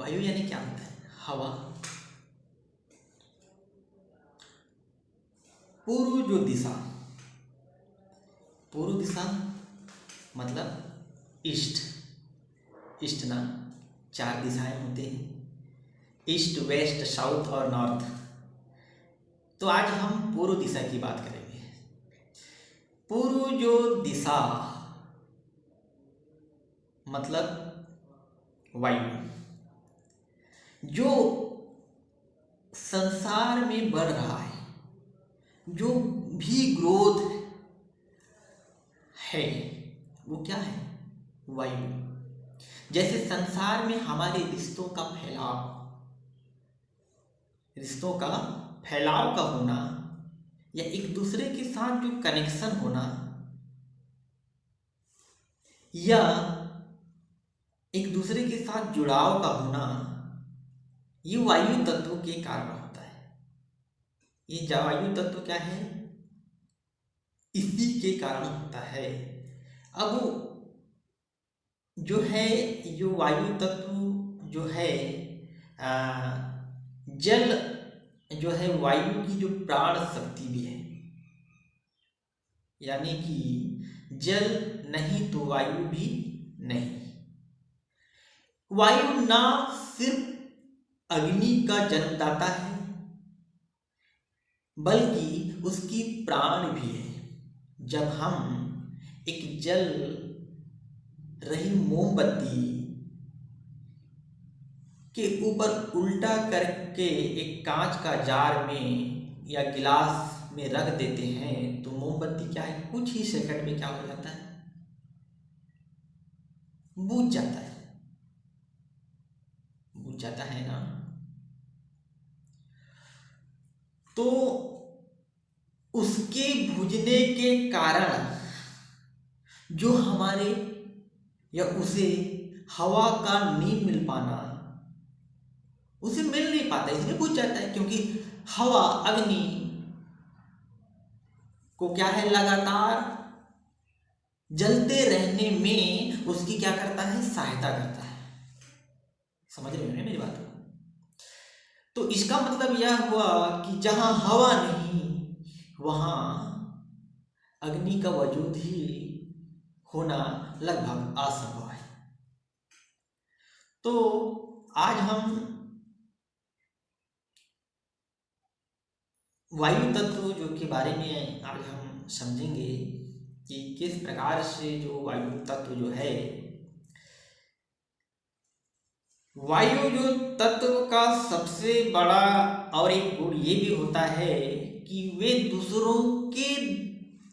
वायु यानी क्या होता है? हवा। पूर्व जो दिशा, पूर्व दिशा मतलब ईस्ट। ईस्ट ना 4 दिशाएं होते हैं, ईस्ट, वेस्ट, साउथ और नॉर्थ। तो आज हम पूर्व दिशा की बात करेंगे। पूर्व जो दिशा मतलब वायु, जो संसार में बढ़ रहा है, जो भी ग्रोथ है, वो क्या है? वायु। जैसे संसार में हमारे रिश्तों का फैलाव, रिश्तों का फैलाव का होना या एक दूसरे के साथ जो कनेक्शन होना या एक दूसरे के साथ जुड़ाव का होना, ये वायु तत्व के कारण होता है। ये वायु तत्व क्या है? इसी के कारण होता है। अब जो है, जो वायु तत्व जो है, जल जो है वायु की जो प्राण शक्ति भी है, यानी कि जल नहीं तो वायु भी नहीं। वायु ना सिर्फ अग्नि का जन्मदाता है, बल्कि उसकी प्राण भी है। जब हम एक जल रही मोमबत्ती के ऊपर उल्टा करके एक कांच का जार में या गिलास में रख देते हैं, तो मोमबत्ती क्या है, कुछ ही सेकंड में क्या हो जाता है? बुझ जाता है। बुझ जाता है ना। तो उसके बुझने के कारण जो हमारे या उसे हवा का नहीं मिल पाना, उसे मिल नहीं पाता, इसलिए बुझ जाता है। क्योंकि हवा अग्नि को क्या है, लगातार जलते रहने में उसकी क्या करता है, सहायता करता है। समझ रहे हो मेरी बात को? तो इसका मतलब यह हुआ कि जहां हवा नहीं, वहां अग्नि का वजूद ही होना लगभग असंभव है। तो आज हम वायु तत्व जो के बारे में आज हम समझेंगे कि किस प्रकार से जो वायु तत्व जो है, वायु जो तत्व का सबसे बड़ा और एक गुण ये भी होता है कि वे दूसरों के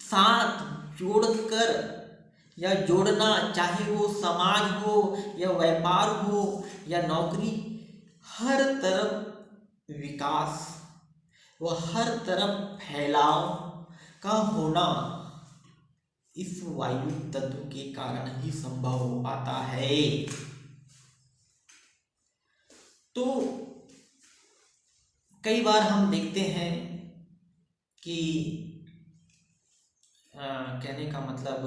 साथ जोड़कर या जोड़ना, चाहे वो समाज हो या व्यापार हो या नौकरी, हर तरफ विकास व हर तरफ फैलाव का होना इस वायु तत्व के कारण ही संभव हो पाता है। तो कई बार हम देखते हैं कि कहने का मतलब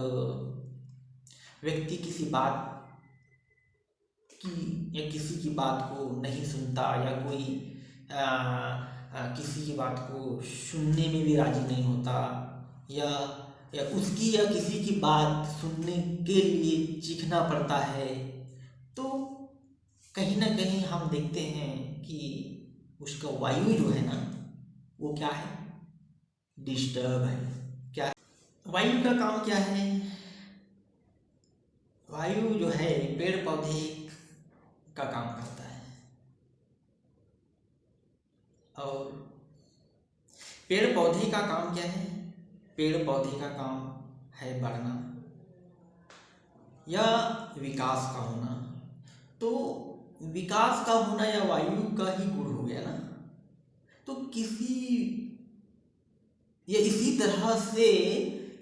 व्यक्ति किसी बात की या किसी की बात को नहीं सुनता, या कोई किसी की बात को सुनने में भी राजी नहीं होता, या उसकी या किसी की बात सुनने के लिए चीखना पड़ता है। तो कहीं ना कहीं हम देखते हैं कि उसका वायु जो है ना, वो क्या है, डिस्टर्ब है। क्या वायु का काम क्या है? वायु जो है पेड़ पौधे का काम करता है, और पेड़ पौधे का काम क्या है? पेड़ पौधे का काम है बढ़ना या विकास का होना। तो विकास का होना या वायु का ही गुण हो गया ना। तो किसी या इसी तरह से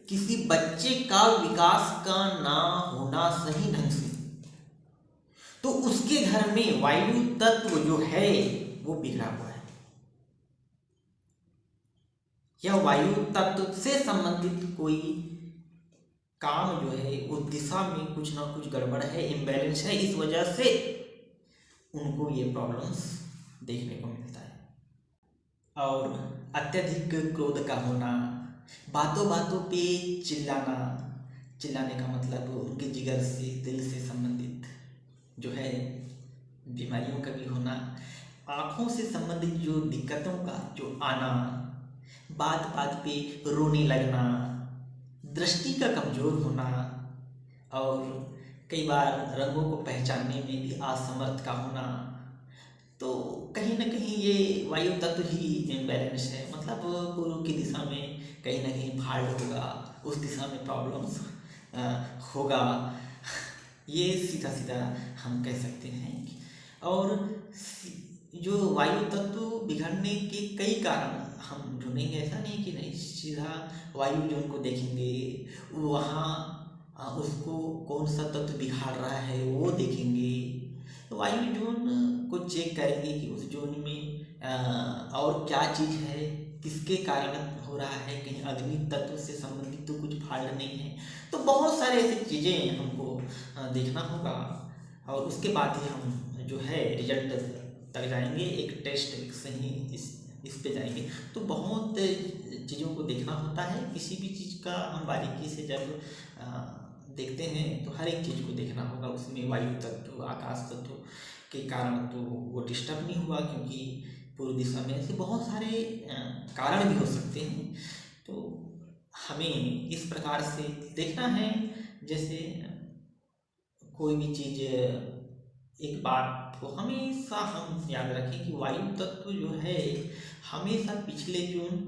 किसी बच्चे का विकास का ना होना सही ढंग से, तो उसके घर में वायु तत्व जो है वो बिगड़ा हुआ है, या वायु तत्व से संबंधित कोई काम जो है उस दिशा में कुछ ना कुछ गड़बड़ है, इम्बैलेंस है। इस वजह से उनको ये प्रॉब्लम्स देखने को मिलता है। और अत्यधिक क्रोध का होना, बातों बातों पे चिल्लाना, चिल्लाने का मतलब उनके जिगर से, दिल से संबंधित जो है बीमारियों का भी होना, आँखों से संबंधित जो दिक्कतों का जो आना, बात बात पे रोने लगना, दृष्टि का कमज़ोर होना, और कई बार रंगों को पहचानने में भी असमर्थ का होना। तो कहीं ना कहीं ये वायु तत्व ही इम्बैलेंस है, मतलब पूर्व की दिशा में कहीं ना कहीं फाल्ट होगा, उस दिशा में प्रॉब्लम्स होगा, ये सीधा सीधा हम कह सकते हैं। और जो वायु तत्व बिगड़ने के कई कारण हम ढूंढेंगे, ऐसा नहीं कि नहीं सीधा वायु जोन को देखेंगे, वहाँ उसको कौन सा तत्व बिगाड़ रहा है वो देखेंगे, तो वायु जोन को चेक करेंगे कि उस जोन में और क्या चीज़ है, किसके कारण हो रहा है, कहीं अग्नि तत्व से संबंधित तो कुछ फाल्ट नहीं है। तो बहुत सारे ऐसी चीज़ें हमको देखना होगा, और उसके बाद ही हम जो है रिजल्ट तक जाएंगे, एक टेस्ट एक सही इस पे जाएंगे। तो बहुत चीज़ों को देखना होता है, किसी भी चीज़ का हम बारीकी से जब देखते हैं तो हर एक चीज़ को देखना होगा, उसमें वायु तत्व, आकाश तत्व के कारण तो वो डिस्टर्ब नहीं हुआ, क्योंकि पूर्व दिशा में ऐसे बहुत सारे कारण भी हो सकते हैं। तो हमें इस प्रकार से देखना है, जैसे कोई भी चीज़, एक बात को हमेशा हम याद रखें कि वायु तत्व जो है हमेशा पिछले जोन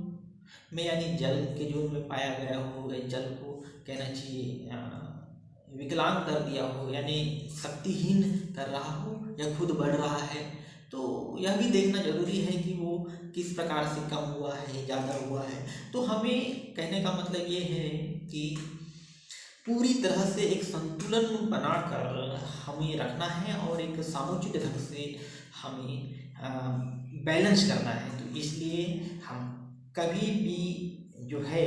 में यानी जल के जोन में पाया गया हो, या जल को कहना चाहिए विकलांग कर दिया हो, यानी शक्तिहीन कर रहा हो, या खुद बढ़ रहा है, तो यह भी देखना जरूरी है कि वो किस प्रकार से कम हुआ है, ज़्यादा हुआ है। तो हमें कहने का मतलब ये है कि पूरी तरह से एक संतुलन बनाकर हमें रखना है, और एक सामुचित ढंग से हमें बैलेंस करना है। तो इसलिए हम कभी भी जो है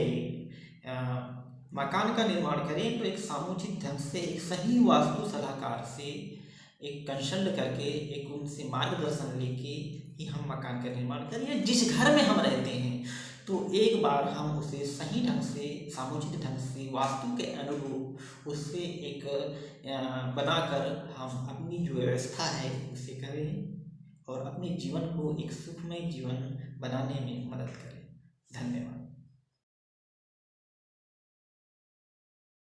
मकान का निर्माण करें तो एक सामुचित ढंग से, एक सही वास्तु सलाहकार से एक कंसल्ट करके, एक उनसे मार्गदर्शन लेके ही हम मकान का निर्माण करें, या जिस घर में हम रहते हैं तो एक बार हम उसे सही ढंग से, सामुचित ढंग से, वास्तु के अनुरूप उससे एक बनाकर हम अपनी जो व्यवस्था है उसे करें, और अपने जीवन को एक सुखमय जीवन बनाने में मदद करें। धन्यवाद।